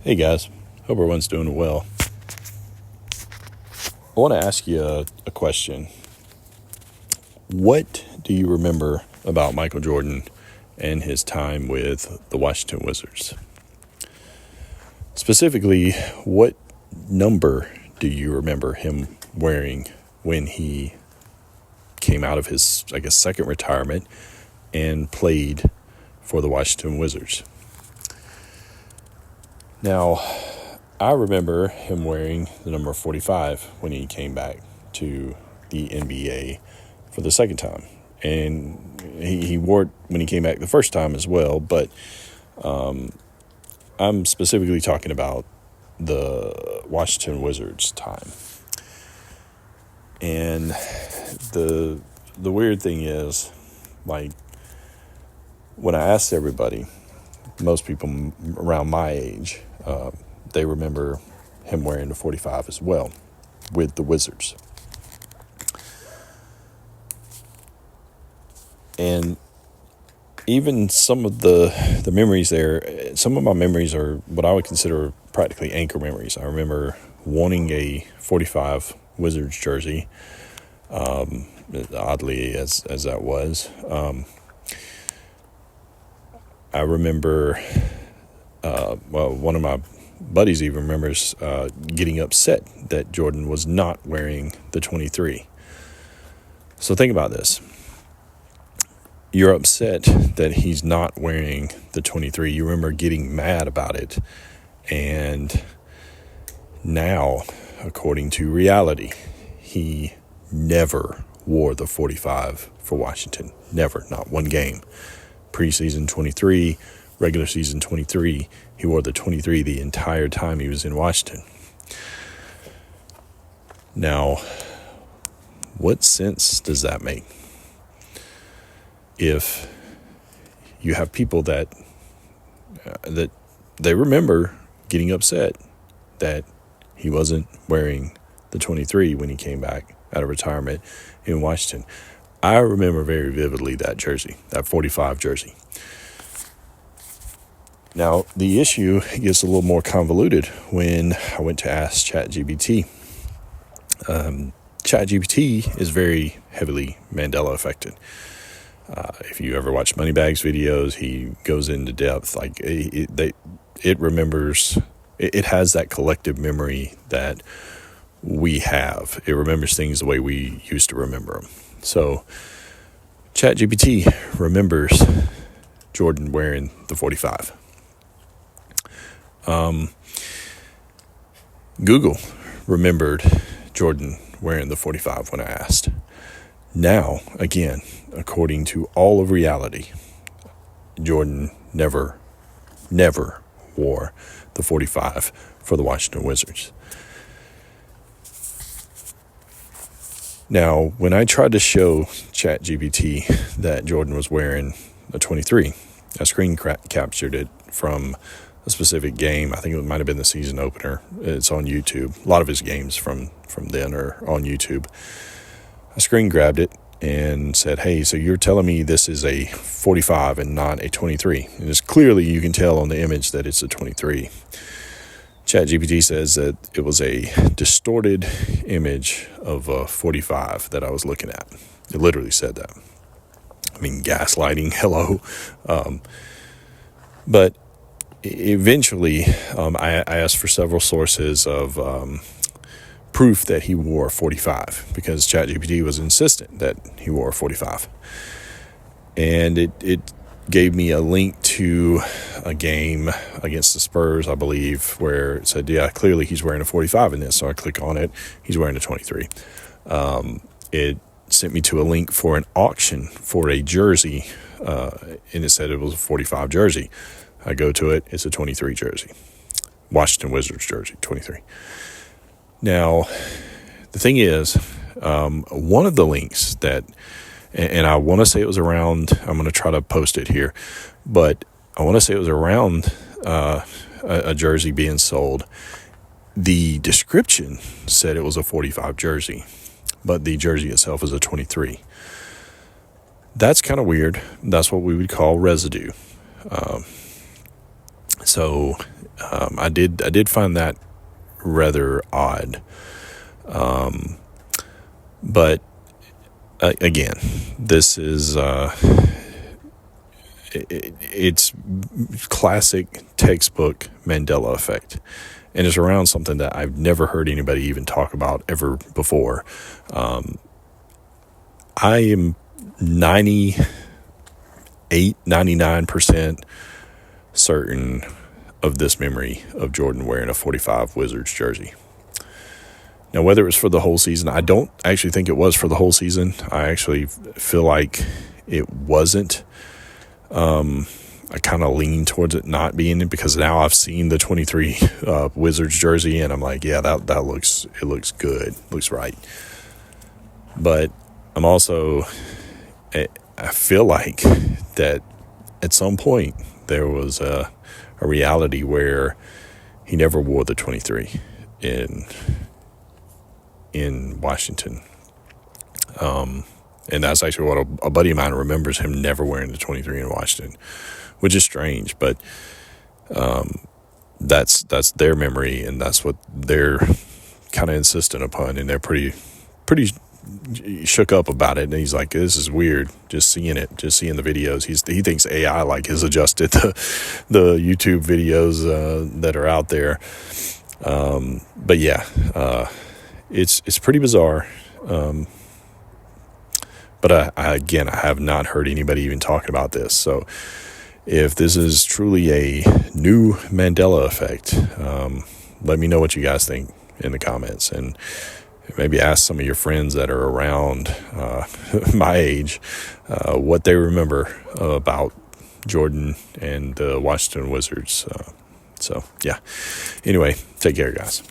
Hey guys, hope everyone's doing well. I want to ask you a question. What do you remember about Michael Jordan and his time with the Washington Wizards? Specifically, what number do you remember him wearing when he came out of his, second retirement and played for the Washington Wizards? Now, I remember him wearing the number 45 when he came back to the NBA for the second time. And he wore it when he came back the first time as well, but I'm specifically talking about the Washington Wizards time. And the weird thing is, when I asked everybody, most people around my age, they remember him wearing the 45 as well with the Wizards. And even some of the memories there, some of my memories are what I would consider practically anchor memories. I remember wanting a 45 Wizards jersey, oddly as that was. I remember, one of my buddies even remembers getting upset that Jordan was not wearing the 23. So think about this. You're upset that he's not wearing the 23. You remember getting mad about it. And now, according to reality, he never wore the 45 for Washington. Never. Not one game. Preseason 23, regular season 23. He wore the 23 the entire time he was in Washington. Now, what sense does that make? If you have people that they remember getting upset that he wasn't wearing the 23 when he came back out of retirement in Washington. I remember very vividly that jersey, that 45 jersey. Now, the issue gets a little more convoluted when I went to ask ChatGPT. ChatGPT is very heavily Mandela affected. If you ever watch Moneybags videos, he goes into depth. It remembers. It has that collective memory that we have. It remembers things the way we used to remember them. So, ChatGPT remembers Jordan wearing the 45. Google remembered Jordan wearing the 45 when I asked. Now, again, according to all of reality, Jordan never wore the 45 for the Washington Wizards. Now, when I tried to show ChatGPT that Jordan was wearing a 23, I screen captured it from a specific game. I think it might have been the season opener. It's on YouTube. A lot of his games from then are on YouTube. I screen grabbed it and said, hey, so you're telling me this is a 45 and not a 23. And it's clearly, you can tell on the image that it's a 23. ChatGPT says that it was a distorted image of a 45 that I was looking at. It literally said that. I mean, gaslighting, hello. But eventually, I asked for several sources of proof that he wore a 45 because ChatGPT was insistent that he wore a 45. And it gave me a link to a game against the Spurs, I believe, where it said, yeah, clearly he's wearing a 45 in this. So I click on it. He's wearing a 23. It sent me to a link for an auction for a jersey, and it said it was a 45 jersey. I go to it. It's a 23 jersey. Washington Wizards jersey, 23. Now, the thing is, one of the links that, and I want to say it was around, I'm going to try to post it here, but I want to say it was around a jersey being sold. The description said it was a 45 jersey, but the jersey itself is a 23. That's kind of weird. That's what we would call residue. So I did find that rather odd. But again, this is it's classic textbook Mandela effect, and it's around something that I've never heard anybody even talk about ever before. I am 99% certain of this memory of Jordan wearing a 45 Wizards jersey. Now, whether it was for the whole season, I don't actually think it was for the whole season. I actually feel like it wasn't. I kind of lean towards it not being it, because now I've seen the 23 Wizards jersey, and I'm like, yeah, that looks good, looks right. But I'm also, I feel like that at some point there was a reality where he never wore the 23 in Washington. And that's actually what a buddy of mine remembers, him never wearing the 23 in Washington, which is strange, but that's their memory, and that's what they're kind of insistent upon, and they're pretty shook up about it. And he's like, this is weird, just seeing the videos. He thinks AI like has adjusted the YouTube videos that are out there. But yeah, it's pretty bizarre. But I have not heard anybody even talking about this. So if this is truly a new Mandela effect, let me know what you guys think in the comments, and maybe ask some of your friends that are around my age what they remember about Jordan and the Washington Wizards. So yeah. Anyway, take care, guys.